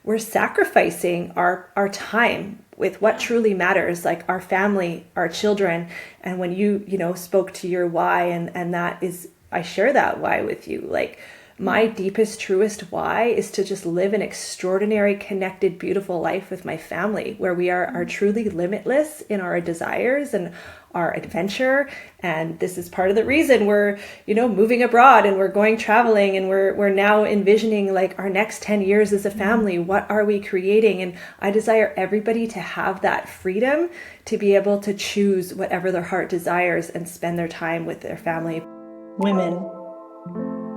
we're sacrificing our time with what truly matters, like our family, our children. And when you spoke to your why, and that is, I share that why with you. Like, my deepest, truest why is to just live an extraordinary, connected, beautiful life with my family, where we are truly limitless in our desires and our adventure. And this is part of the reason we're, moving abroad, and we're going traveling, and we're now envisioning like our next 10 years as a family. What are we creating? And I desire everybody to have that freedom to be able to choose whatever their heart desires and spend their time with their family. Women,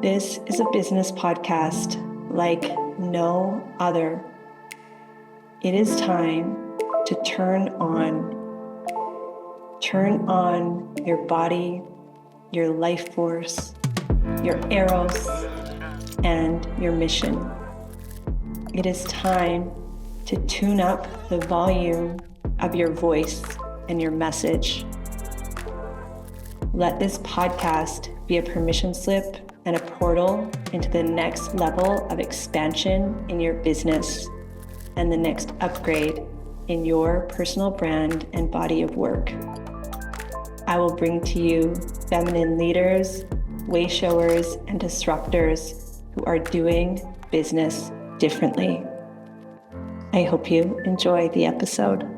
this is a business podcast like no other. It is time to turn on your body, your life force, your eros, and your mission. It is time to tune up the volume of your voice and your message. Let this podcast be a permission slip and a portal into the next level of expansion in your business and the next upgrade in your personal brand and body of work. I will bring to you feminine leaders, way showers, and disruptors who are doing business differently. I hope you enjoy the episode.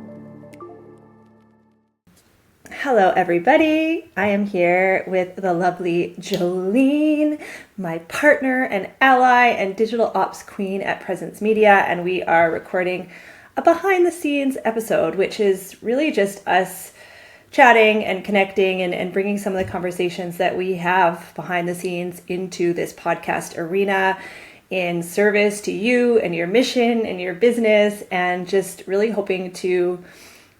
Hello, everybody. I am here with the lovely Joline, my partner and ally and digital ops queen at Presence Media, and we are recording a behind the scenes episode, which is really just us chatting and connecting and bringing some of the conversations that we have behind the scenes into this podcast arena in service to you and your mission and your business, and just really hoping to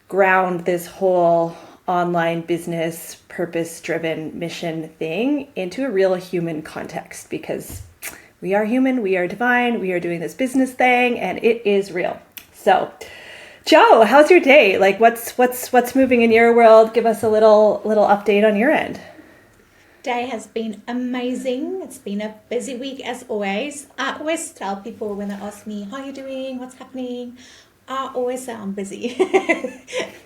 ground this whole online business purpose-driven mission thing into a real human context, because we are human, we are divine, we are doing this business thing, and it is real. So, Joe, how's your day? Like, what's moving in your world? Give us a little update on your end. Day has been amazing. It's been a busy week as always. I always tell people when they ask me, how are you doing? What's happening? I always say I'm busy.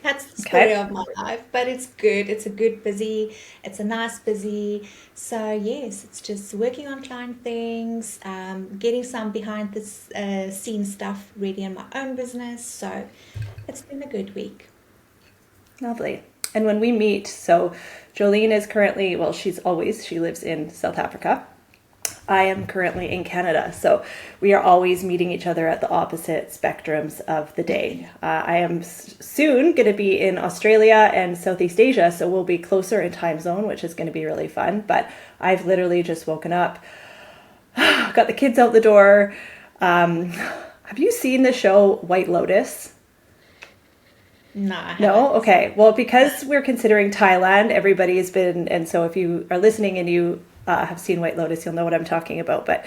That's the story of my life, but it's good. It's a good busy. It's a nice busy. So yes, it's just working on client things, getting some behind the scenes stuff ready in my own business. So it's been a good week. Lovely. And when we meet, so Joline is currently, she lives in South Africa. I am currently in Canada, so we are always meeting each other at the opposite spectrums of the day. I am soon going to be in Australia and Southeast Asia, so we'll be closer in time zone, which is going to be really fun. But I've literally just woken up, got the kids out the door. Have you seen the show White Lotus? No? Okay. Well, because we're considering Thailand, everybody's been, and so if you are listening and you have seen White Lotus, you'll know what I'm talking about. But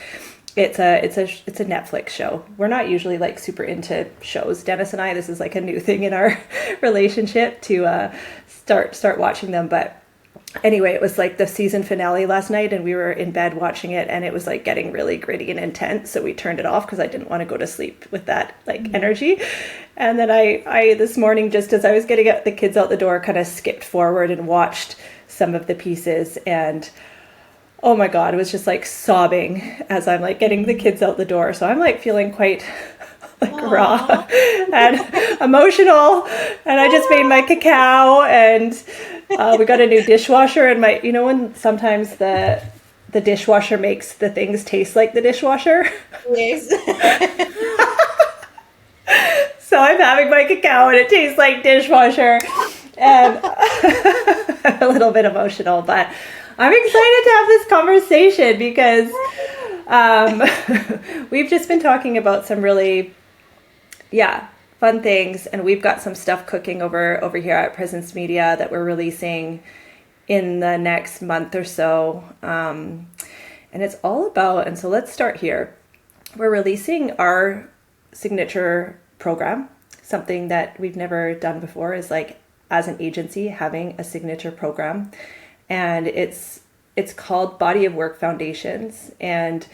it's a Netflix show. We're not usually like super into shows, Dennis and I. This is like a new thing in our relationship to start watching them. But anyway, it was like the season finale last night, and we were in bed watching it, and it was like getting really gritty and intense. So we turned it off because I didn't want to go to sleep with that energy. And then I this morning, just as I was getting the kids out the door, kind of skipped forward and watched some of the pieces, and oh my God, it was just like sobbing as I'm like getting the kids out the door. So I'm like feeling quite like raw and emotional. And I just made my cacao, and we got a new dishwasher, and when sometimes the dishwasher makes the things taste like the dishwasher. Yes. So I'm having my cacao and it tastes like dishwasher, and I'm a little bit emotional, but I'm excited to have this conversation because we've just been talking about some really, fun things, and we've got some stuff cooking over here at Presence Media that we're releasing in the next month or so, and it's all about, and so let's start here. We're releasing our signature program. Something that we've never done before is like, as an agency, having a signature program. And it's called Body of Work Foundations, and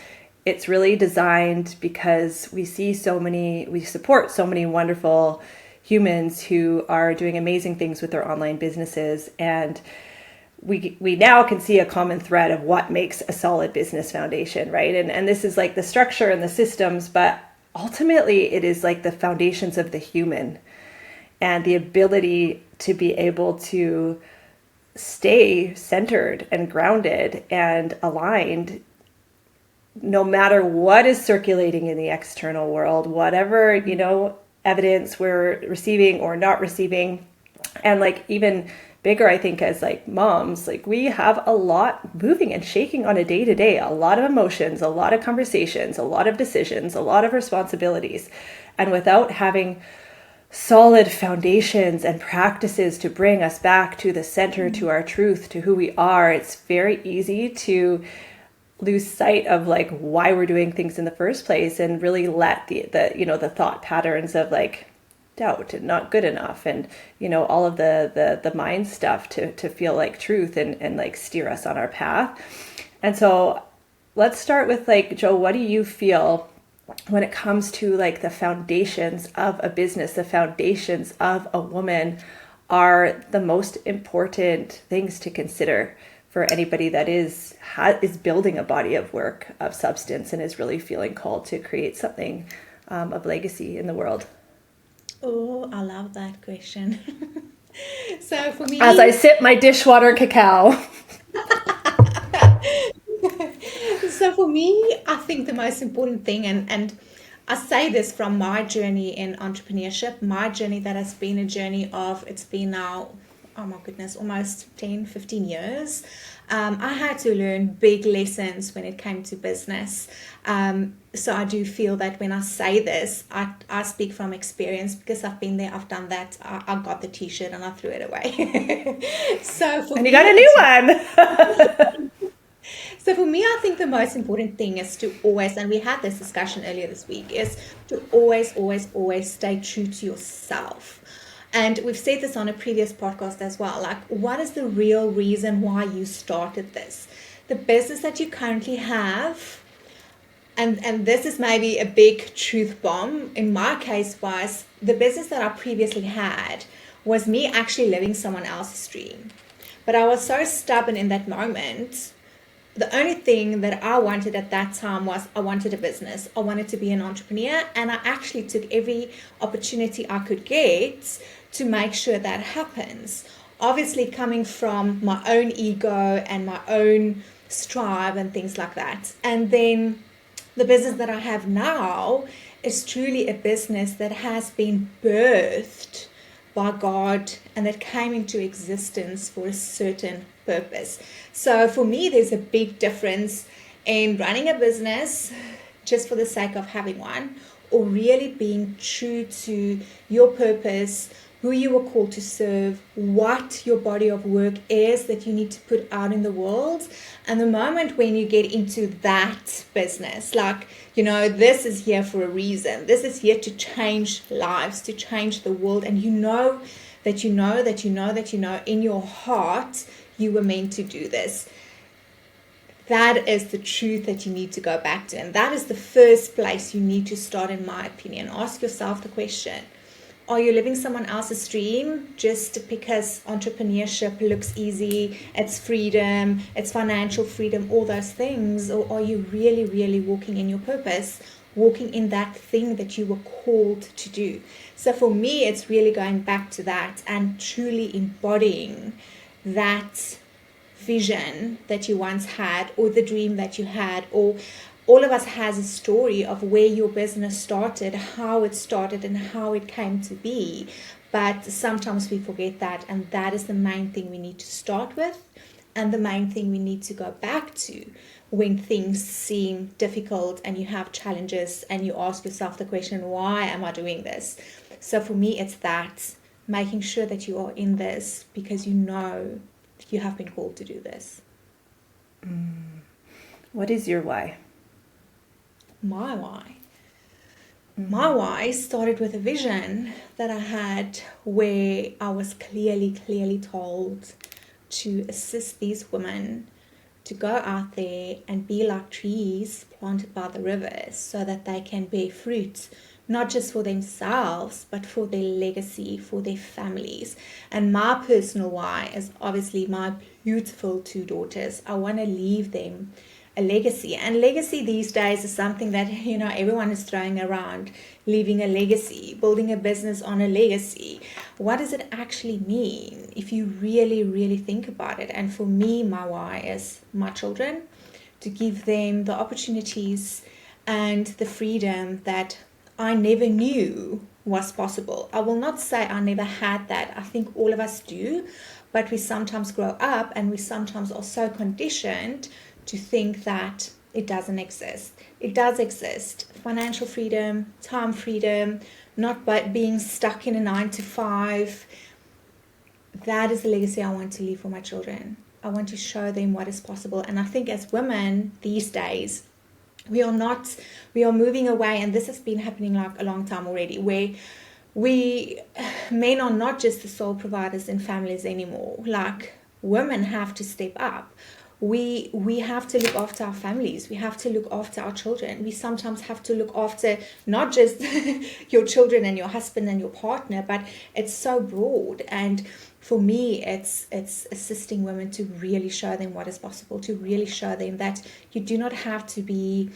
it's really designed because we support so many wonderful humans who are doing amazing things with their online businesses. And we now can see a common thread of what makes a solid business foundation, right? And this is like the structure and the systems, but ultimately it is like the foundations of the human and the ability to be able to stay centered and grounded and aligned no matter what is circulating in the external world, whatever, evidence we're receiving or not receiving. And like even bigger, I think, as like moms, like we have a lot moving and shaking on a day-to-day, a lot of emotions, a lot of conversations, a lot of decisions, a lot of responsibilities. And without having solid foundations and practices to bring us back to the center, to our truth, to who we are, it's very easy to lose sight of like why we're doing things in the first place, and really let the thought patterns of like doubt and not good enough and all of the mind stuff to feel like truth and like steer us on our path. And so let's start with like, Jo, what do you feel when it comes to like the foundations of a business, the foundations of a woman are the most important things to consider for anybody that is building a body of work of substance and is really feeling called to create something of legacy in the world? Oh, I love that question. So for me, as I sip my dishwater cacao. So for me, I think the most important thing, and I say this from my journey in entrepreneurship, my journey that has been a journey of, it's been now, oh my goodness, almost 10, 15 years. I had to learn big lessons when it came to business. So I do feel that when I say this, I speak from experience because I've been there, I've done that. I got the t-shirt and I threw it away. And you got a new one. So for me, I think the most important thing is to always, and we had this discussion earlier this week, is to always, always, always stay true to yourself. And we've said this on a previous podcast as well, like what is the real reason why you started this? The business that you currently have, and this is maybe a big truth bomb, in my case was the business that I previously had was me actually living someone else's dream. But I was so stubborn in that moment. The only thing that I wanted at that time was I wanted a business. I wanted to be an entrepreneur, and I actually took every opportunity I could get to make sure that happens. Obviously coming from my own ego and my own strive and things like that. And then the business that I have now is truly a business that has been birthed by God and that came into existence for a certain purpose. So for me, there's a big difference in running a business just for the sake of having one, or really being true to your purpose, who you were called to serve, what your body of work is that you need to put out in the world. And the moment when you get into that business, like, this is here for a reason. This is here to change lives, to change the world. And you know in your heart, you were meant to do this. That is the truth that you need to go back to. And that is the first place you need to start, in my opinion. Ask yourself the question, are you living someone else's dream just because entrepreneurship looks easy, it's freedom, it's financial freedom, all those things? Or are you really, really walking in your purpose, walking in that thing that you were called to do? So for me, it's really going back to that and truly embodying that vision that you once had, or the dream that you had, or all of us has a story of where your business started, how it started, and how it came to be. But sometimes we forget that, and that is the main thing we need to start with, and the main thing we need to go back to when things seem difficult and you have challenges and you ask yourself the question, why am I doing this? So for me, it's that, making sure that you are in this because you know you have been called to do this. What is your why? My why? My why started with a vision that I had where I was clearly told to assist these women to go out there and be like trees planted by the rivers so that they can bear fruit, not just for themselves, but for their legacy, for their families. And my personal why is obviously my beautiful 2 daughters. I want to leave them a legacy. And legacy these days is something that, everyone is throwing around. Leaving a legacy, building a business on a legacy. What does it actually mean if you really, really think about it? And for me, my why is my children, to give them the opportunities and the freedom that I never knew was possible. I will not say I never had that. I think all of us do, but we sometimes grow up and we sometimes are so conditioned to think that it doesn't exist. It does exist. Financial freedom, time freedom, not being stuck in a 9 to 5. That is the legacy I want to leave for my children. I want to show them what is possible. And I think as women these days, we are moving away, and this has been happening like a long time already, where men are not just the sole providers in families anymore. Like, women have to step up. We have to look after our families. We have to look after our children. We sometimes have to look after not just your children and your husband and your partner, but it's so broad. And for me, it's assisting women to really show them what is possible, to really show them that you do not have to be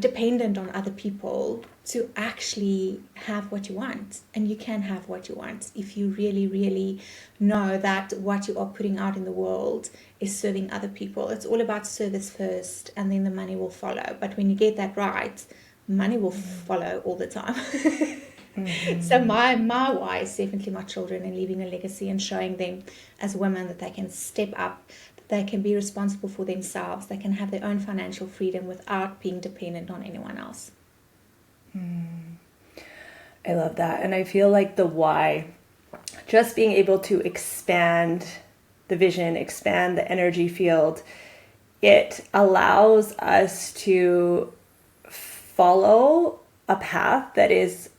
dependent on other people to actually have what you want. And you can have what you want if you really, really know that what you are putting out in the world is serving other people. It's all about service first, and then the money will follow. But when you get that right, money will follow all the time. So my why is definitely my children, and leaving a legacy and showing them as women that they can step up, that they can be responsible for themselves, they can have their own financial freedom without being dependent on anyone else. I love that. And I feel like the why, just being able to expand the vision, expand the energy field, it allows us to follow a path that is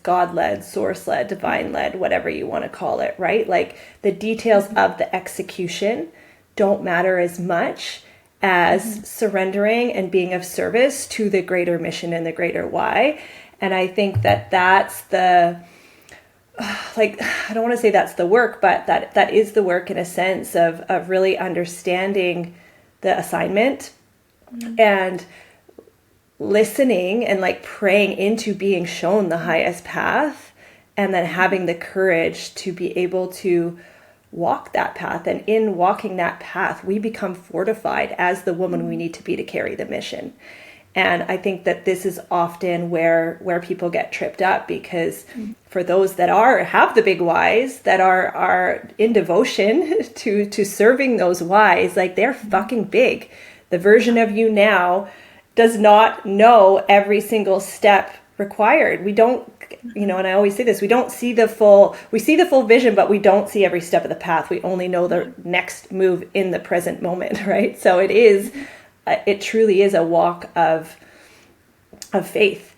God-led, source-led, divine-led, whatever you want to call it, right? Like, the details of the execution don't matter as much as surrendering and being of service to the greater mission and the greater why. And I think that that's the, like, I don't want to say that's the work, but that is the work in a sense of really understanding the assignment and listening and like praying into being shown the highest path, and then having the courage to be able to walk that path. And in walking that path, we become fortified as the woman we need to be to carry the mission. And I think that this is often where people get tripped up, because for those that have the big whys, that are in devotion to serving those whys, like, they're fucking big. The version of you now does not know every single step required. We don't, and I always say this, we see the full vision, but we don't see every step of the path. We only know the next move in the present moment, right? So it truly is a walk of faith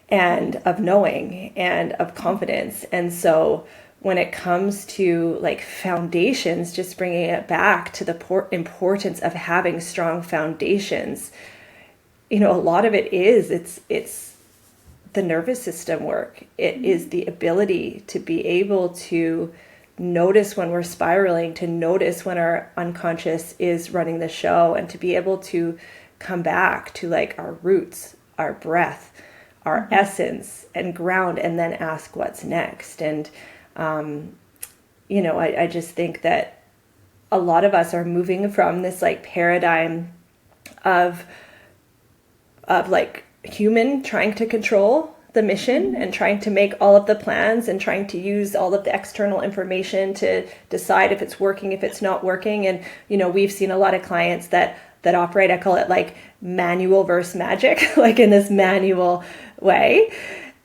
and of knowing and of confidence. And so when it comes to like foundations, just bringing it back to the importance of having strong foundations, a lot of it is, it's the nervous system work. It is the ability to be able to notice when we're spiraling, to notice when our unconscious is running the show, and to be able to come back to like our roots, our breath, our essence, and ground, and then ask what's next. And, I just think that a lot of us are moving from this like paradigm of like human trying to control the mission and trying to make all of the plans and trying to use all of the external information to decide if it's working, if it's not working. And, we've seen a lot of clients that operate, I call it like manual versus magic, like in this manual way.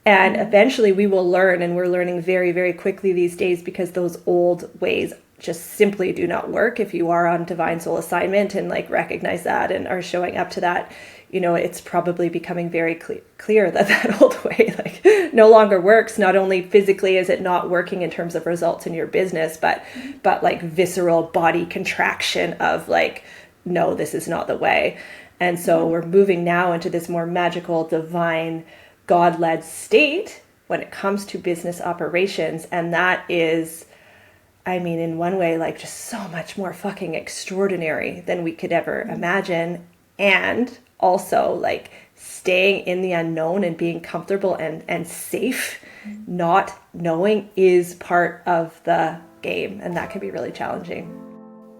And eventually we will learn, and we're learning very, very quickly these days, because those old ways just simply do not work. If you are on divine soul assignment and like recognize that and are showing up to that, it's probably becoming very clear that old way like no longer works. Not only physically is it not working in terms of results in your business, but like visceral body contraction of like no, this is not the way. And so we're moving now into this more magical, divine, God-led state when it comes to business operations. And that is, I mean, in one way, like just so much more fucking extraordinary than we could ever imagine. And also like staying in the unknown and being comfortable and safe, not knowing, is part of the game. And that can be really challenging.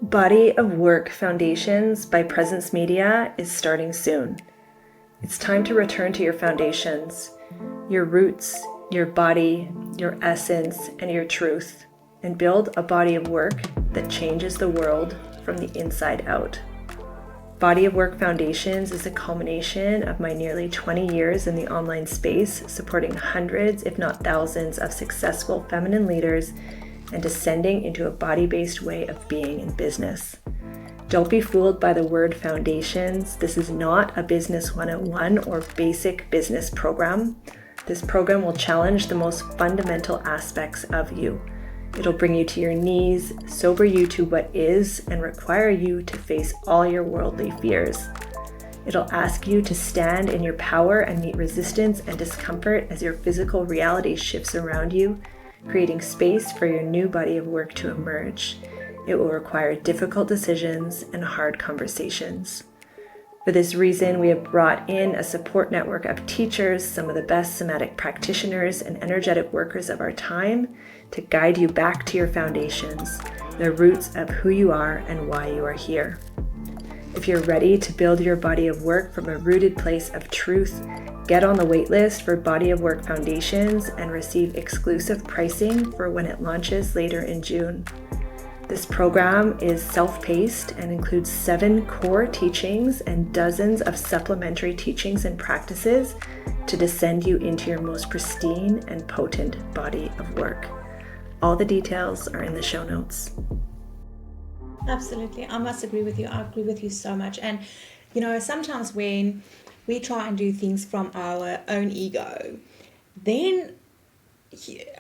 Body of Work Foundations by Presence Media is starting soon. It's time to return to your foundations, your roots, your body, your essence, and your truth, and build a body of work that changes the world from the inside out. Body of Work Foundations is a culmination of my nearly 20 years in the online space, supporting hundreds, if not thousands, of successful feminine leaders and descending into a body-based way of being in business. Don't be fooled by the word foundations. This is not a business 101 or basic business program. This program will challenge the most fundamental aspects of you. It'll bring you to your knees, sober you to what is, and require you to face all your worldly fears. It'll ask you to stand in your power and meet resistance and discomfort as your physical reality shifts around you, creating space for your new body of work to emerge. It will require difficult decisions and hard conversations. For this reason, we have brought in a support network of teachers, some of the best somatic practitioners and energetic workers of our time, to guide you back to your foundations, the roots of who you are and why you are here. If you're ready to build your body of work from a rooted place of truth, get on the waitlist for Body of Work Foundations and receive exclusive pricing for when it launches later in June. This program is self-paced and includes 7 core teachings and dozens of supplementary teachings and practices to descend you into your most pristine and potent body of work. All the details are in the show notes. Absolutely. I must agree with you. I agree with you so much. And, you know, sometimes when we try and do things from our own ego, then,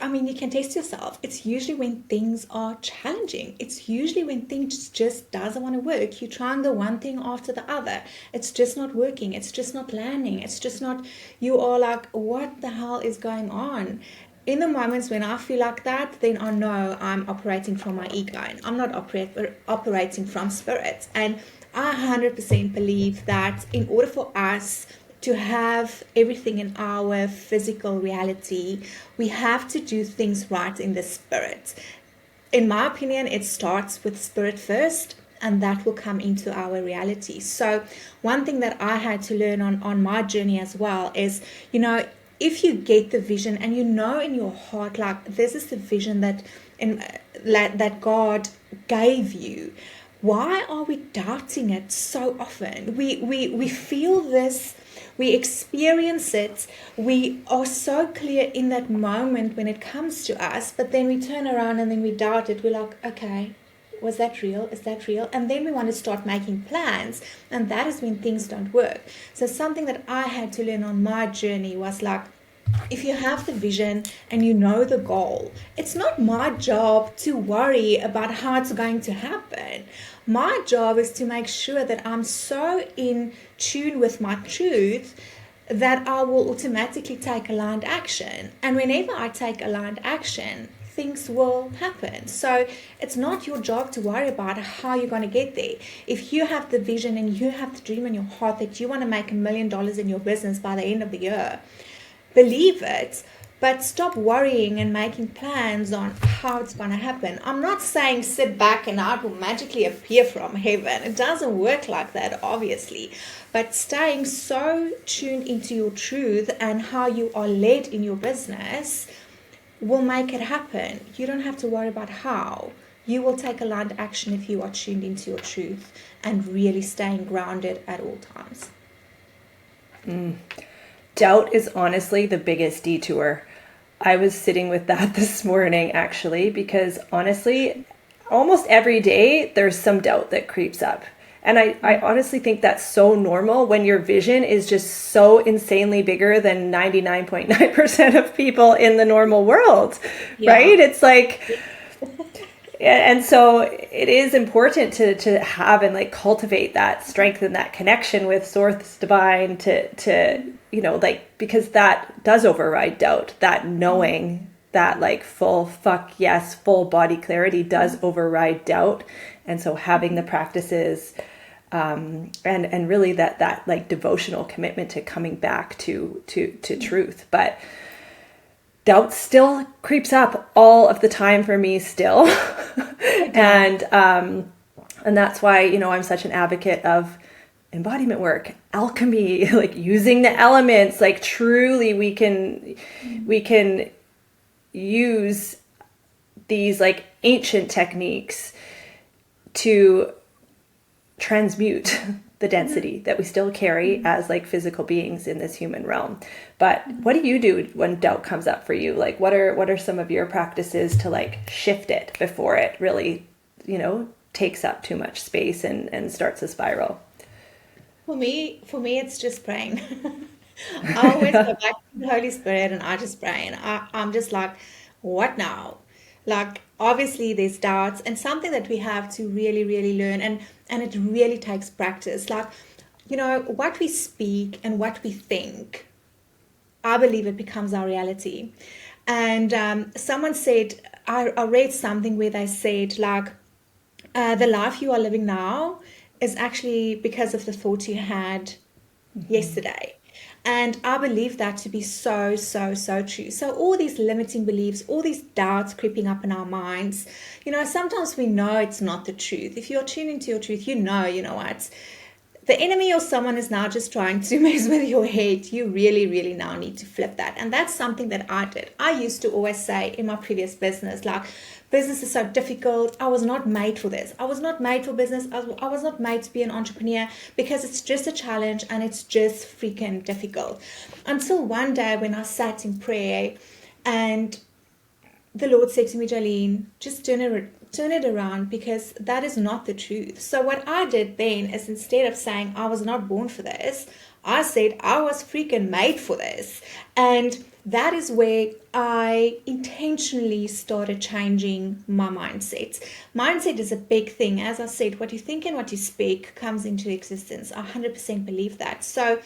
I mean, you can test yourself. It's usually when things are challenging. It's usually when things just doesn't want to work. You're trying the one thing after the other. It's just not working. It's just not landing. It's just not, you are like, what the hell is going on? In the moments when I feel like that, then I know I'm operating from my ego and I'm not operating from spirit. And I 100% believe that in order for us to have everything in our physical reality, we have to do things right in the spirit. In my opinion, it starts with spirit first, and that will come into our reality. So one thing that I had to learn on my journey as well is, you know, if you get the vision and you know in your heart, like this is the vision that God gave you, why are we doubting it so often? We feel this, we experience it, we are so clear in that moment when it comes to us, but then we turn around and then we doubt it. We're like, okay, was that real? Is that real? And then we want to start making plans, and that is when things don't work. So something that I had to learn on my journey was like, if you have the vision and you know the goal, it's not my job to worry about how it's going to happen. My job is to make sure that I'm so in tune with my truth that I will automatically take aligned action. And whenever I take aligned action, things will happen. So it's not your job to worry about how you're going to get there. If you have the vision and you have the dream in your heart that you want to make $1 million in your business by the end of the year, believe it, but stop worrying and making plans on how it's going to happen. I'm not saying sit back and it will magically appear from heaven. It doesn't work like that, obviously. But staying so tuned into your truth and how you are led in your business will make it happen. You don't have to worry about how. You will take aligned action if you are tuned into your truth and really staying grounded at all times. Doubt is honestly the biggest detour. I was sitting with that this morning, actually, because honestly, almost every day there's some doubt that creeps up. And I honestly think that's so normal when your vision is just so insanely bigger than 99.9% of people in the normal world, right? It's like, And so it is important to have and like cultivate that strength and that connection with source divine to like, because that does override doubt, that knowing that like full body clarity does override doubt. And so having the practices and really that like devotional commitment to coming back to truth. But doubt still creeps up all of the time for me still. And that's why, I'm such an advocate of embodiment work, alchemy, like using the elements, like truly we can use these like ancient techniques to transmute the density that we still carry as like physical beings in this human realm. But what do you do when doubt comes up for you? Like what are some of your practices to like shift it before it really, takes up too much space and starts a spiral? For me, it's just praying. I always go back to the Holy Spirit and I just pray. And I'm just like, what now? Like, obviously there's doubts and something that we have to really, really learn. And it really takes practice. Like, what we speak and what we think, I believe it becomes our reality. And someone said, I read something where they said, like, the life you are living now is actually because of the thoughts you had yesterday. And I believe that to be so, so, so true. So all these limiting beliefs, all these doubts creeping up in our minds, sometimes we know it's not the truth. If you're tuning to your truth, you know what? The enemy or someone is now just trying to mess with your head. You really, really now need to flip that. And that's something that I did. I used to always say in my previous business, like, business is so difficult. I was not made for this. I was not made for business. I was not made to be an entrepreneur because it's just a challenge and it's just freaking difficult. Until one day when I sat in prayer and the Lord said to me, Joline, just turn it around because that is not the truth. So what I did then is instead of saying I was not born for this, I said I was freaking made for this. And that is where I intentionally started changing my mindset. Mindset is a big thing. As I said, what you think and what you speak comes into existence. I 100% believe that. So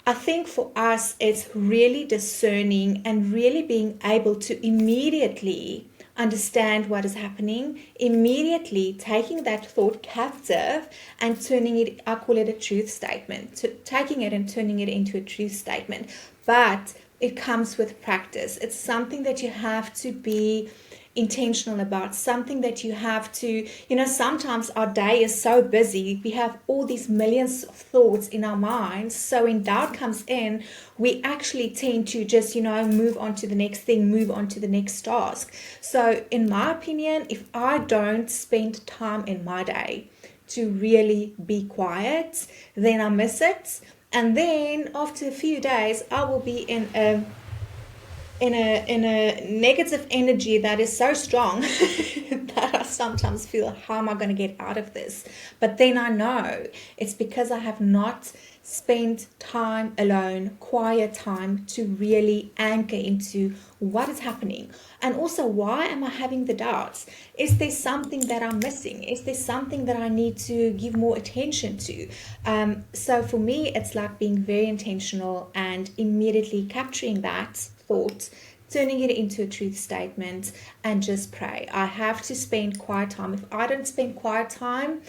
I think for us, it's really discerning and really being able to immediately understand what is happening, immediately taking that thought captive and turning it, I call it a truth statement, taking it and turning it into a truth statement. But it comes with practice. It's something that you have to be intentional about, something that you have to, sometimes our day is so busy, we have all these millions of thoughts in our minds. So when doubt comes in, we actually tend to just, move on to the next thing, move on to the next task. So in my opinion, if I don't spend time in my day to really be quiet, then I miss it. And then after a few days, I will be in a negative energy that is so strong that I sometimes feel, how am I going to get out of this? But then I know it's because I have not spent time alone, quiet time, to really anchor into what is happening. And also, why am I having the doubts? Is there something that I'm missing? Is there something that I need to give more attention to? So for me, it's like being very intentional and immediately capturing that thought, turning it into a truth statement, and just pray. I have to spend quiet time. If I don't spend quiet time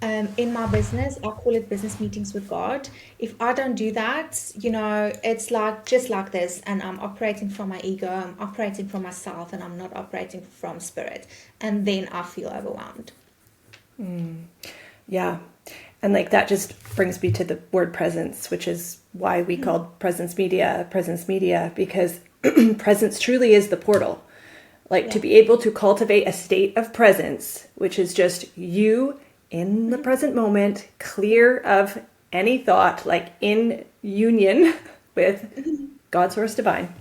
in my business, I call it business meetings with God. If I don't do that, it's like just like this, and I'm operating from my ego, I'm operating from myself, and I'm not operating from spirit. And then I feel overwhelmed. Yeah. And like that just brings me to the word presence, which is why we called presence media, because presence truly is the portal. Like to be able to cultivate a state of presence, which is just you in the present moment, clear of any thought, like in union with God source divine.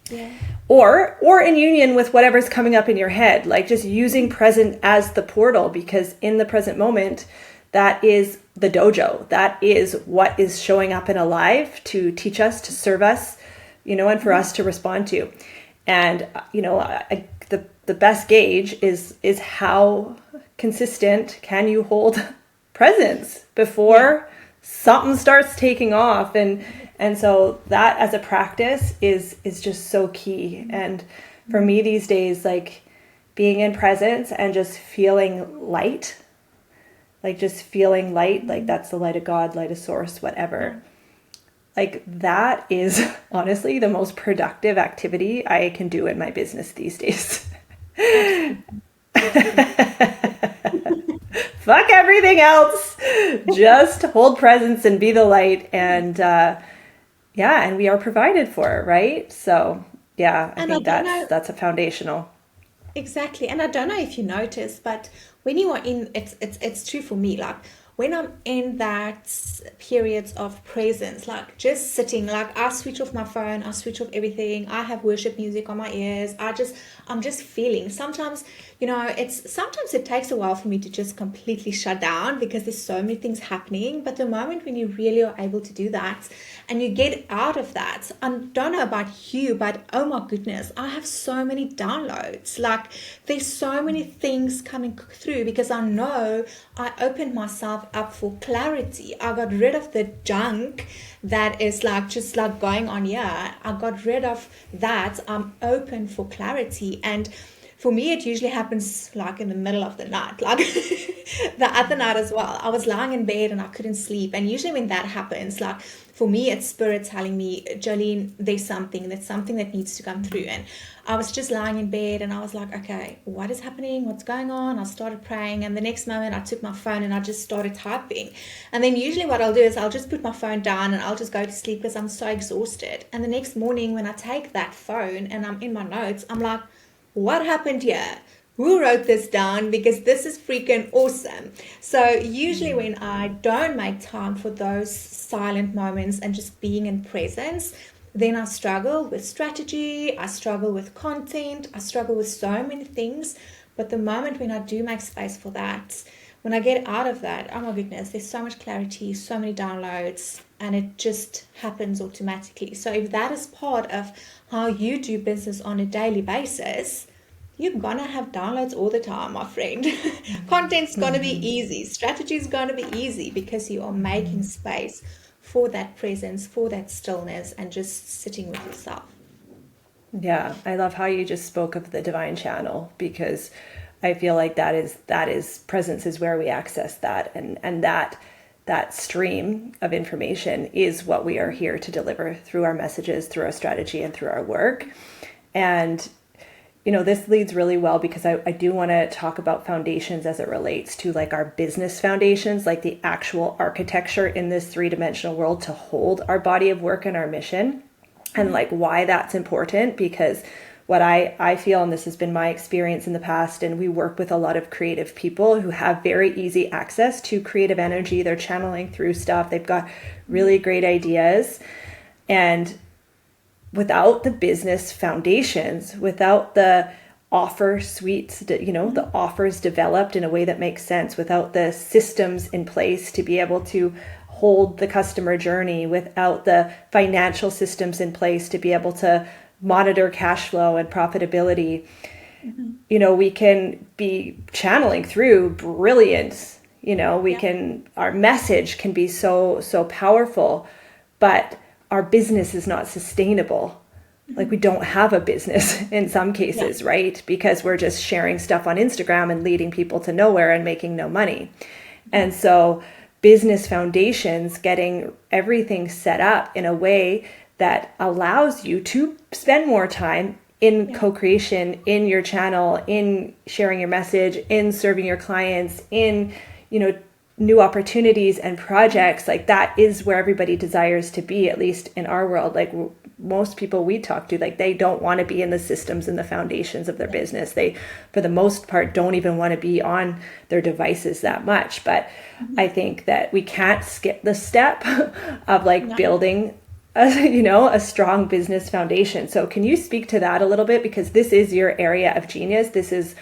Yeah. Or in union with whatever's coming up in your head, like just using present as the portal, because in the present moment, that is the dojo. That is what is showing up and alive to teach us, to serve us, and for us to respond to. And, the best gauge is how consistent can you hold presence before something starts taking off. And so that as a practice is just so key. And for me these days, like being in presence and just feeling light, like that's the light of God, light of source, whatever. Like that is honestly the most productive activity I can do in my business these days. Fuck everything else. Just hold presence and be the light. And and we are provided for, right? So I think that's a foundational. Exactly. And I don't know if you notice, but when you are in, it's true for me, like when I'm in that periods of presence, like just sitting, like I switch off my phone, I switch off everything, I have worship music on my ears, I'm just feeling. Sometimes it takes a while for me to just completely shut down because there's so many things happening. But the moment when you really are able to do that and you get out of that, I don't know about you, but oh my goodness, I have so many downloads. Like there's so many things coming through because I know I opened myself up for clarity. I got rid of the junk that is like just like going on here. I got rid of that. I'm open for clarity. And for me, it usually happens like in the middle of the night, like the other night as well. I was lying in bed and I couldn't sleep. And usually when that happens, like for me, it's spirit telling me, Joline, there's something that needs to come through. And I was just lying in bed and I was like, okay, what is happening? What's going on? I started praying. And the next moment I took my phone and I just started typing. And then usually what I'll do is I'll just put my phone down and I'll just go to sleep because I'm so exhausted. And the next morning when I take that phone and I'm in my notes, I'm like, what happened here? Who wrote this down? Because this is freaking awesome. So usually when I don't make time for those silent moments and just being in presence, then I struggle with strategy, I struggle with content, I struggle with so many things. But the moment when I do make space for that, when I get out of that, oh my goodness, there's so much clarity, so many downloads, and it just happens automatically. So if that is part of how you do business on a daily basis, you're gonna have downloads all the time, my friend. Content's gonna be easy, strategy's gonna be easy because you are making space for that presence, for that stillness, and just sitting with yourself. Yeah, I love how you just spoke of the divine channel, because I feel like that is presence is where we access that, and that stream of information is what we are here to deliver through our messages, through our strategy, and through our work. And this leads really well because I do want to talk about foundations as it relates to like our business foundations, like the actual architecture in this three-dimensional world to hold our body of work and our mission, and like why that's important. Because what I feel, and this has been my experience in the past, and we work with a lot of creative people who have very easy access to creative energy. They're channeling through stuff. They've got really great ideas. And without the business foundations, without the offer suites, the offers developed in a way that makes sense, without the systems in place to be able to hold the customer journey, without the financial systems in place to be able to monitor cash flow and profitability, we can be channeling through brilliance. Our message can be so powerful, but our business is not sustainable. Like we don't have a business in some cases, right? Because we're just sharing stuff on Instagram and leading people to nowhere and making no money. And so business foundations, getting everything set up in a way that allows you to spend more time in co-creation, in your channel, in sharing your message, in serving your clients, in, new opportunities and projects. Like that is where everybody desires to be, at least in our world. Like most people we talk to, like they don't want to be in the systems and the foundations of their business. They, for the most part, don't even want to be on their devices that much. But I think that we can't skip the step of building a strong business foundation. So can you speak to that a little bit? Because this is your area of genius. This is,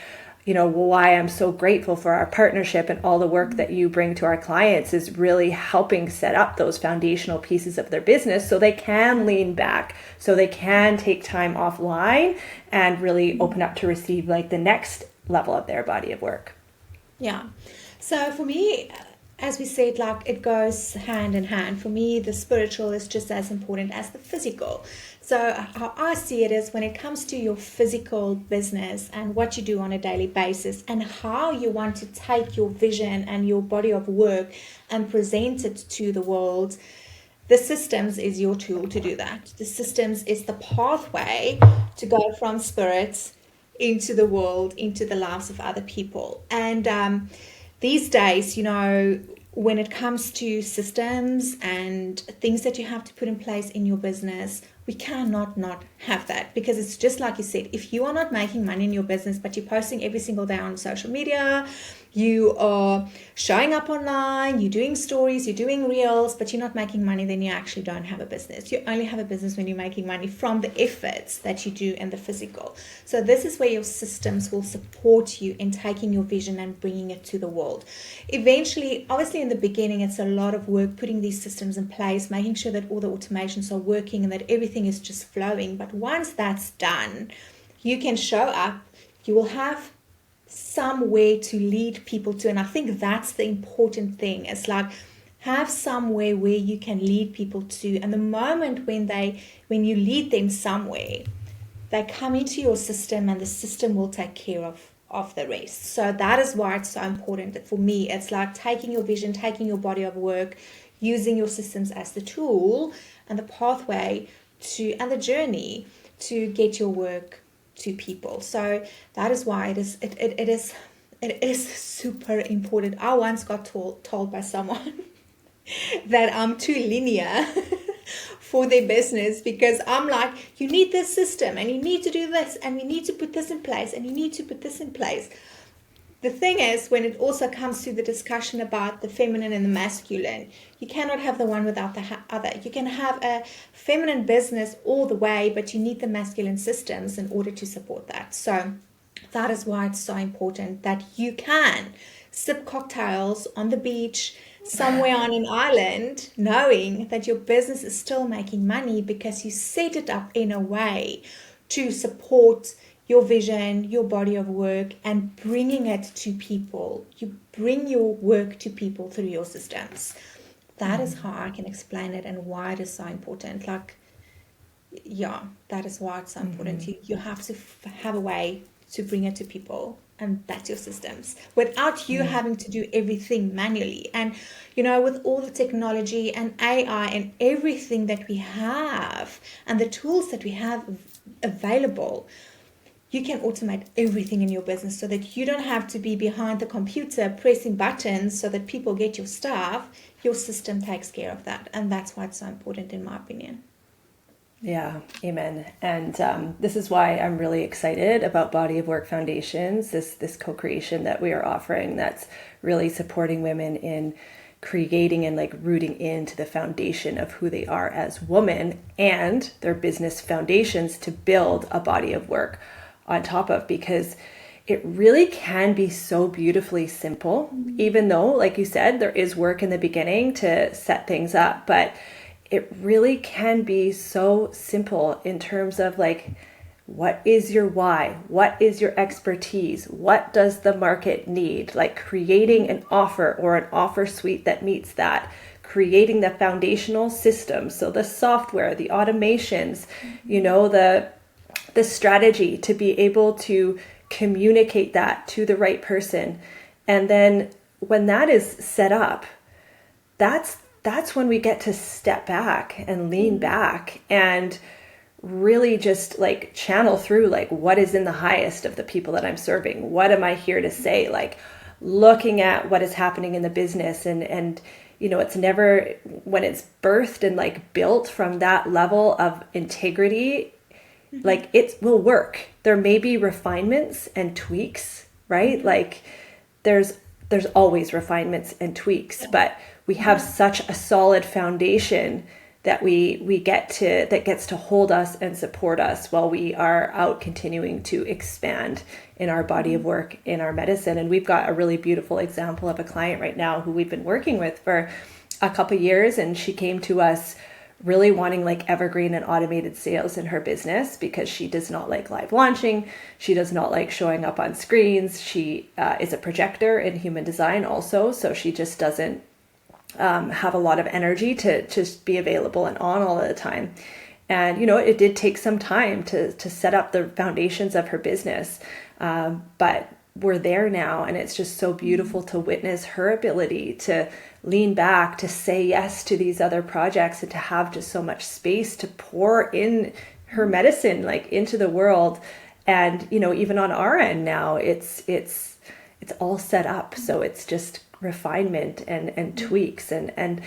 why I'm so grateful for our partnership and all the work that you bring to our clients is really helping set up those foundational pieces of their business so they can lean back, so they can take time offline and really open up to receive like the next level of their body of work. Yeah. So for me, as we said, like it goes hand in hand. For me, the spiritual is just as important as the physical. So how I see it is when it comes to your physical business and what you do on a daily basis and how you want to take your vision and your body of work and present it to the world, the systems is your tool to do that. The systems is the pathway to go from spirit into the world, into the lives of other people. And these days, when it comes to systems and things that you have to put in place in your business, we cannot not have that, because it's just like you said, if you are not making money in your business, but you're posting every single day on social media, you are showing up online, you're doing stories, you're doing reels, but you're not making money, then you actually don't have a business. You only have a business when you're making money from the efforts that you do in the physical. So this is where your systems will support you in taking your vision and bringing it to the world. Eventually, obviously in the beginning, it's a lot of work putting these systems in place, making sure that all the automations are working and that everything is just flowing. But once that's done, you can show up, you will have somewhere to lead people to. And I think that's the important thing. It's like have somewhere where you can lead people to. And the moment when you lead them somewhere, they come into your system and the system will take care of the rest. So that is why it's so important that for me, it's like taking your vision, taking your body of work, using your systems as the tool and the pathway and the journey to get your work to people. So that is why it is super important. I once got told by someone that I'm too linear for their business, because I'm like, you need this system and you need to do this and we need to put this in place and you need to put this in place. The thing is, when it also comes to the discussion about the feminine and the masculine, you cannot have the one without the other. You can have a feminine business all the way, but you need the masculine systems in order to support that. So that is why it's so important that you can sip cocktails on the beach, somewhere on an island, knowing that your business is still making money because you set it up in a way to support your vision, your body of work, and bringing it to people. You bring your work to people through your systems. That is how I can explain it and why it is so important. That is why it's so important. You have to have a way to bring it to people, and that's your systems, without you having to do everything manually. And with all the technology and AI and everything that we have and the tools that we have available, you can automate everything in your business so that you don't have to be behind the computer pressing buttons so that people get your stuff. Your system takes care of that. And that's why it's so important, in my opinion. Yeah, amen. And this is why I'm really excited about Body of Work Foundations, this co-creation that we are offering that's really supporting women in creating and rooting into the foundation of who they are as women and their business foundations to build a body of work on top of, because it really can be so beautifully simple, even though, like you said, there is work in the beginning to set things up, but it really can be so simple in terms of what is your why? What is your expertise? What does the market need? Creating an offer or an offer suite that meets that, creating the foundational systems. So the software, the automations, the strategy to be able to communicate that to the right person. And then when that is set up, that's when we get to step back and lean back and really just channel through what is in the highest of the people that I'm serving. What am I here to say? Looking at what is happening in the business and it's never, when it's birthed and built from that level of integrity, it will work. There may be refinements and tweaks, right? There's always refinements and tweaks, but we have such a solid foundation that we get to, that gets to hold us and support us while we are out continuing to expand in our body of work, in our medicine. And we've got a really beautiful example of a client right now who we've been working with for a couple of years, and she came to us really wanting like evergreen and automated sales in her business because she does not like live launching. She does not like showing up on screens. She is a projector in human design also, so she just doesn't have a lot of energy to just be available and on all the time. And, you know, it did take some time to set up the foundations of her business. But we're there now, and it's just so beautiful to witness her ability to lean back, to say yes to these other projects, and to have just so much space to pour in her medicine, like into the world. And, you know, even on our end now, it's all set up. So it's just refinement and tweaks, and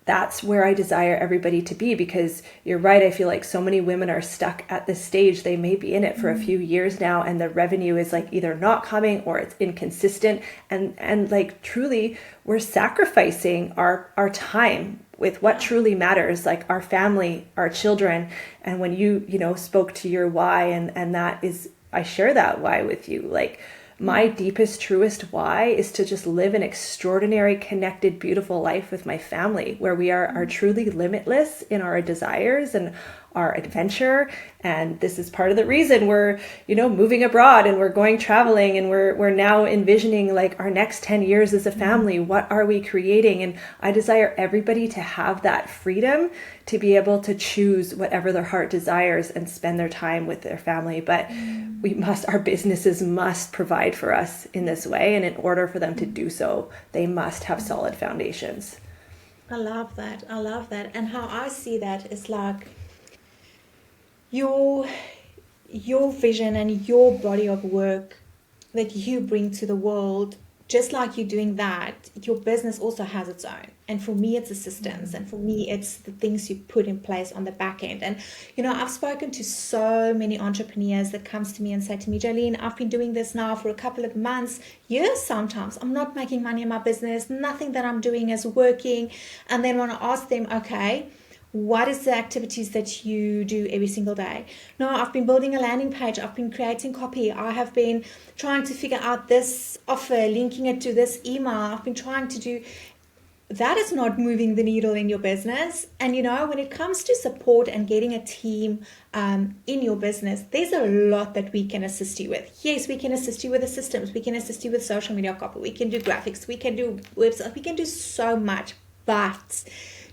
that's where I desire everybody to be, because you're right. I feel like so many women are stuck at this stage. They may be in it for a few years now, and the revenue is like either not coming or it's inconsistent. And like truly, we're sacrificing our time with what truly matters, like our family, our children. And when you know, spoke to your why, and that is, I share that why with you. Like, my deepest, truest why is to just live an extraordinary, connected, beautiful life with my family, where we are truly limitless in our desires and our adventure. And this is part of the reason we're, you know, moving abroad, and we're going traveling, and we're now envisioning like our next 10 years as a family. What are we creating? And I desire everybody to have that freedom to be able to choose whatever their heart desires and spend their time with their family. But our businesses must provide for us in this way. And in order for them to do so, they must have solid foundations. I love that. I love that. And how I see that is like your vision and your body of work that you bring to the world. Just like you're doing that, your business also has its own. And for me, it's the systems. And for me, it's the things you put in place on the back end. And, you know, I've spoken to so many entrepreneurs that comes to me and say to me, Joline, I've been doing this now for a couple of months, years sometimes. I'm not making money in my business. Nothing that I'm doing is working. And then when I ask them, okay, what is the activities that you do every single day? No, I've been building a landing page. I've been creating copy. I have been trying to figure out this offer, linking it to this email. I've been trying to do... That is not moving the needle in your business. And, you know, when it comes to support and getting a team in your business, there's a lot that we can assist you with. Yes, we can assist you with the systems. We can assist you with social media copy. We can do graphics. We can do websites. We can do so much. But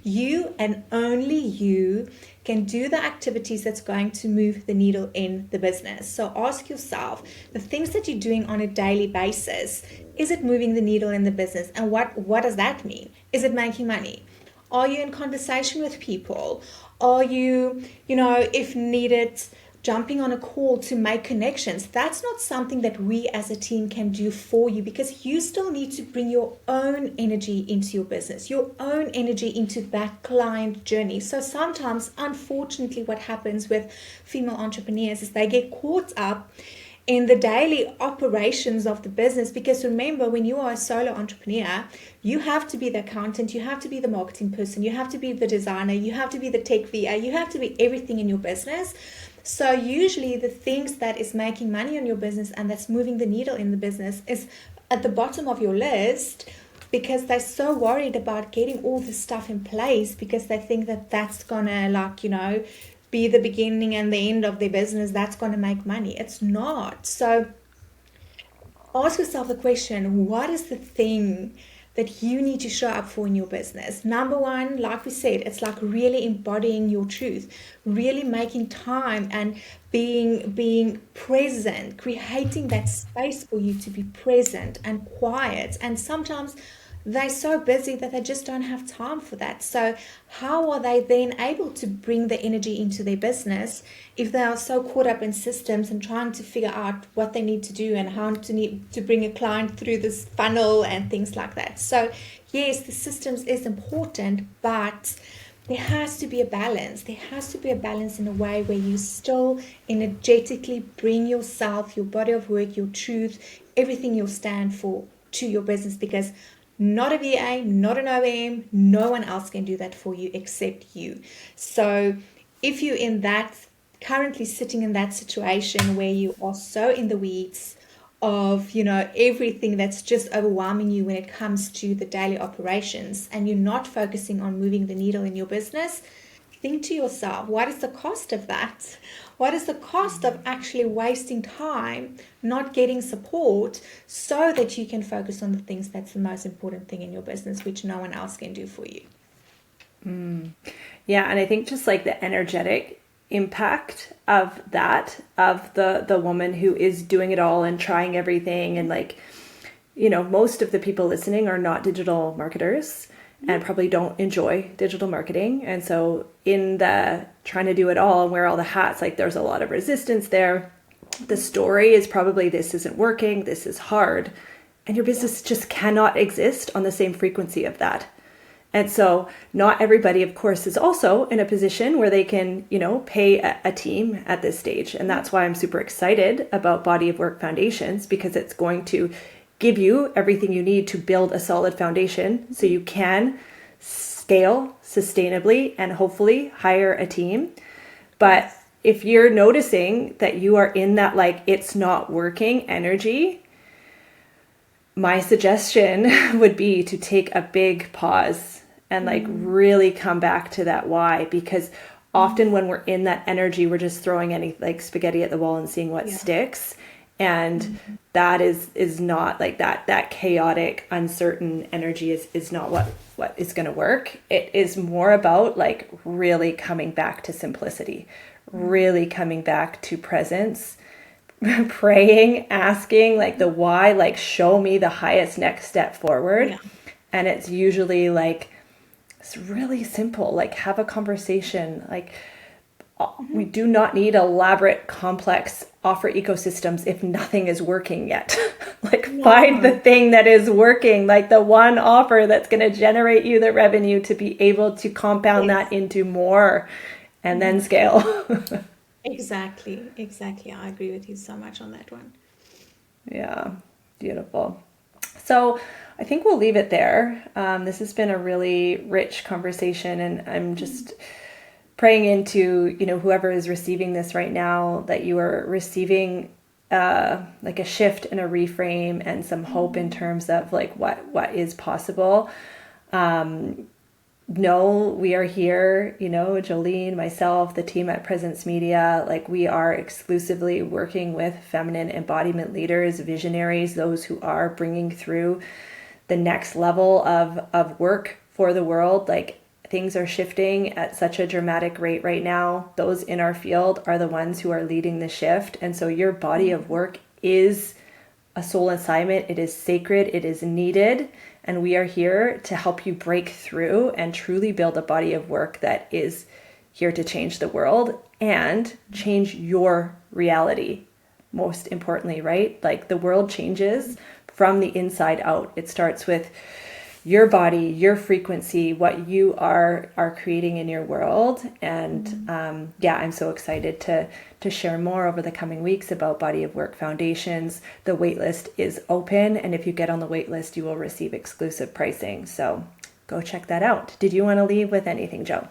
you and only you can do the activities that's going to move the needle in the business. So ask yourself, the things that you're doing on a daily basis, is it moving the needle in the business? And what does that mean? Is it making money? Are you in conversation with people? Are you, you know, if needed, jumping on a call to make connections? That's not something that we as a team can do for you, because you still need to bring your own energy into your business, your own energy into that client journey. So sometimes, unfortunately, what happens with female entrepreneurs is they get caught up in the daily operations of the business. Because remember, when you are a solo entrepreneur, you have to be the accountant, you have to be the marketing person, you have to be the designer, you have to be the tech VA, you have to be everything in your business. So usually the things that is making money on your business and that's moving the needle in the business is at the bottom of your list, because they're so worried about getting all this stuff in place, because they think that that's gonna, like, you know, be the beginning and the end of their business. That's gonna make money. It's not. So ask yourself the question, what is the thing that you need to show up for in your business? Number one, like we said, it's like really embodying your truth, really making time and being present, creating that space for you to be present and quiet. And sometimes they're so busy that they just don't have time for that. So how are they then able to bring the energy into their business if they are so caught up in systems and trying to figure out what they need to do and how to need to bring a client through this funnel and things like that? So yes, the systems is important, but there has to be a balance. There has to be a balance in a way where you still energetically bring yourself, your body of work, your truth, everything you'll stand for to your business, because not a VA, not an OM. No one else can do that for you except you. So if you're currently sitting in that situation where you are so in the weeds of, everything that's just overwhelming you when it comes to the daily operations, and you're not focusing on moving the needle in your business, think to yourself, what is the cost of that? What is the cost of actually wasting time not getting support so that you can focus on the things that's the most important thing in your business, which no one else can do for you? Yeah, and I think just like the energetic impact of that, of the woman who is doing it all and trying everything, and like, most of the people listening are not digital marketers and probably don't enjoy digital marketing. And so in the trying to do it all and wear all the hats, like there's a lot of resistance there. The story is probably, this isn't working, this is hard. And your business just cannot exist on the same frequency of that. And so not everybody, of course, is also in a position where they can, pay a team at this stage. And that's why I'm super excited about Body of Work Foundations, because it's going to give you everything you need to build a solid foundation so you can scale sustainably and hopefully hire a team. But if you're noticing that you are in that, like, it's not working energy, my suggestion would be to take a big pause and like really come back to that why, because often when we're in that energy, we're just throwing any like spaghetti at the wall and seeing what sticks. And that is not like that chaotic, uncertain energy is not what is going to work. It is more about like really coming back to simplicity, really coming back to presence, praying, asking like the why, like show me the highest next step forward. Yeah. And it's usually like, it's really simple, like have a conversation. Like we do not need elaborate, complex offer ecosystems if nothing is working yet. Like find the thing that is working, like the one offer that's going to generate you the revenue to be able to compound that into more and then scale. Exactly. I agree with you so much on that one. Yeah, beautiful. So I think we'll leave it there. This has been a really rich conversation, and I'm just praying into, whoever is receiving this right now, that you are receiving like a shift and a reframe and some hope in terms of like what is possible. No, we are here, Joline, myself, the team at Presence Media, like we are exclusively working with feminine embodiment leaders, visionaries, those who are bringing through the next level of work for the world. Like things are shifting at such a dramatic rate right now. Those in our field are the ones who are leading the shift. And so your body of work is a soul assignment. It is sacred. It is needed. And we are here to help you break through and truly build a body of work that is here to change the world and change your reality. Most importantly, right? Like the world changes from the inside out. It starts with your body, your frequency, what you are creating in your world. And I'm so excited to share more over the coming weeks about Body of Work Foundations. The waitlist is open, and if you get on the waitlist, you will receive exclusive pricing. So go check that out. Did you want to leave with anything, Jo?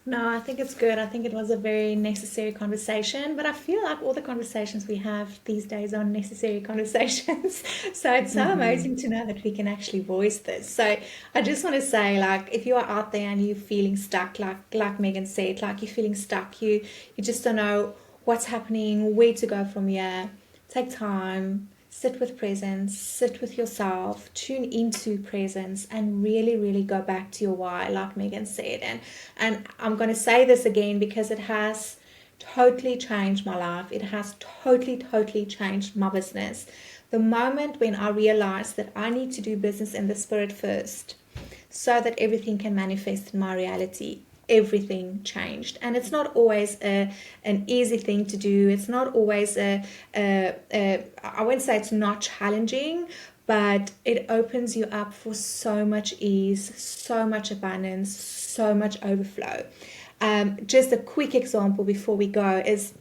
No, I think it's good. I think it was a very necessary conversation, but I feel like all the conversations we have these days are necessary conversations. So it's so amazing to know that we can actually voice this. So I just want to say, like, if you are out there and you're feeling stuck, like Megan said, like you're feeling stuck, you just don't know what's happening, where to go from here, take time. Sit with presence, sit with yourself, tune into presence, and really, really go back to your why, like Megan said. And I'm going to say this again because it has totally changed my life. It has totally changed my business. The moment when I realized that I need to do business in the spirit first so that everything can manifest in my reality, everything changed. And it's not always an easy thing to do. It's not always I wouldn't say it's not challenging, but it opens you up for so much ease, so much abundance, so much overflow. Just a quick example before we go is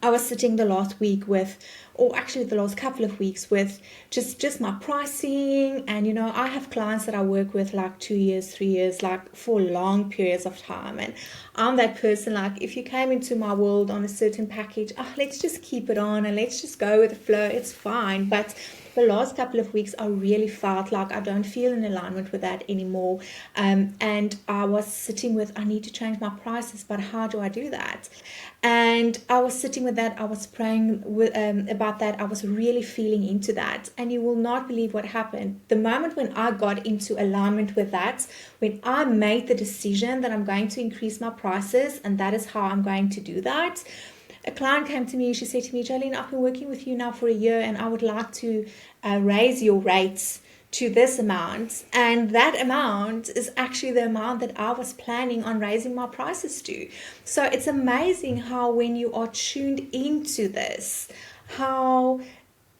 I was sitting the last week with, or actually the last couple of weeks with just my pricing. And, you know, I have clients that I work with like 2 years, 3 years, like for long periods of time. And I'm that person, like if you came into my world on a certain package, let's just keep it on and let's just go with the flow. It's fine. But the last couple of weeks, I really felt like I don't feel in alignment with that anymore. And I was sitting with, I need to change my prices, but how do I do that? And I was sitting with that. I was praying about that. I was really feeling into that. And you will not believe what happened. The moment when I got into alignment with that, when I made the decision that I'm going to increase my prices, and that is how I'm going to do that, a client came to me. She said to me, Joline, I've been working with you now for a year and I would like to raise your rates to this amount. And that amount is actually the amount that I was planning on raising my prices to. So it's amazing how when you are tuned into this, how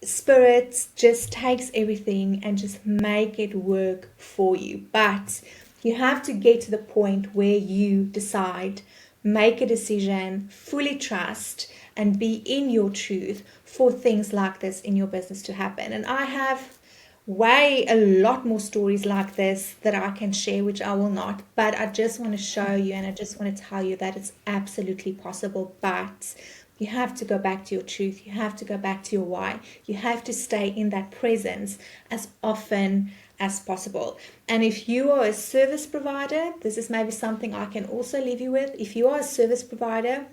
Spirit just takes everything and just make it work for you. But you have to get to the point where you decide, make a decision, fully trust, and be in your truth for things like this in your business to happen. And I have a lot more stories like this that I can share, which I will not, but I just want to show you and I just want to tell you that it's absolutely possible. But you have to go back to your truth. You have to go back to your why. You have to stay in that presence as often as possible. And if you are a service provider, this is maybe something I can also leave you with. If you are a service provider,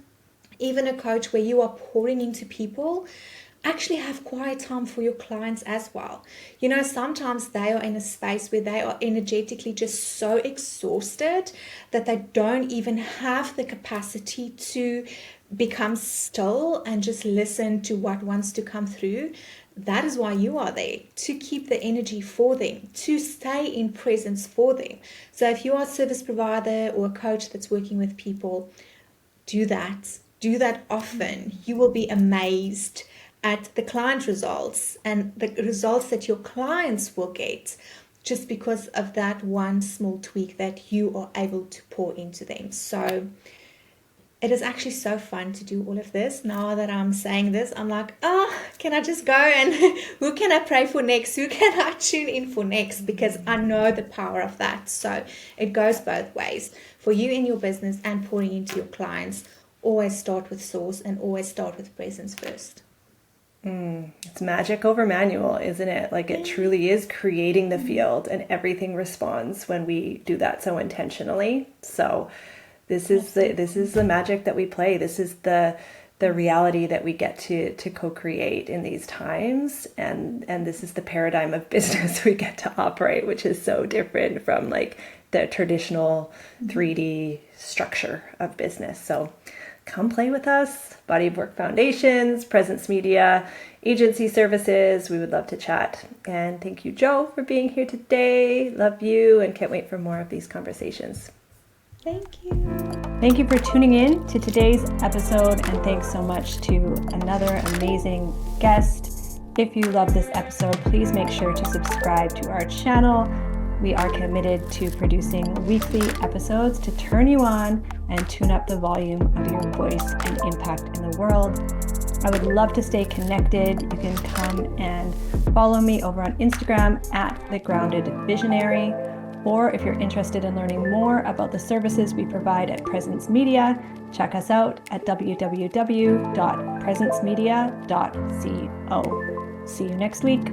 even a coach where you are pouring into people, actually have quiet time for your clients as well. You know, sometimes they are in a space where they are energetically just so exhausted that they don't even have the capacity to become still and just listen to what wants to come through. That is why you are there, to keep the energy for them, to stay in presence for them. So if you are a service provider or a coach that's working with people, do that. Do that often. You will be amazed at the client results and the results that your clients will get just because of that one small tweak that you are able to pour into them. So it is actually so fun to do all of this. Now that I'm saying this, I'm like, can I just go and who can I pray for next? Who can I tune in for next? Because I know the power of that. So it goes both ways. For you in your business and pouring into your clients, always start with source and always start with presence first. It's magic over manual, isn't it? Like it truly is creating the field and everything responds when we do that so intentionally. So this is the magic that we play. This is the reality that we get to co-create in these times. And this is the paradigm of business we get to operate, which is so different from like the traditional 3D structure of business. So come play with us. Body of Work Foundations, Presence Media, agency services. We would love to chat. And thank you, Joe, for being here today. Love you and can't wait for more of these conversations. Thank you. Thank you for tuning in to today's episode, and thanks so much to another amazing guest. If you love this episode, please make sure to subscribe to our channel. We are committed to producing weekly episodes to turn you on and tune up the volume of your voice and impact in the world. I would love to stay connected. You can come and follow me over on Instagram at The Grounded Visionary. Or if you're interested in learning more about the services we provide at Presence Media, check us out at www.presencemedia.co. See you next week.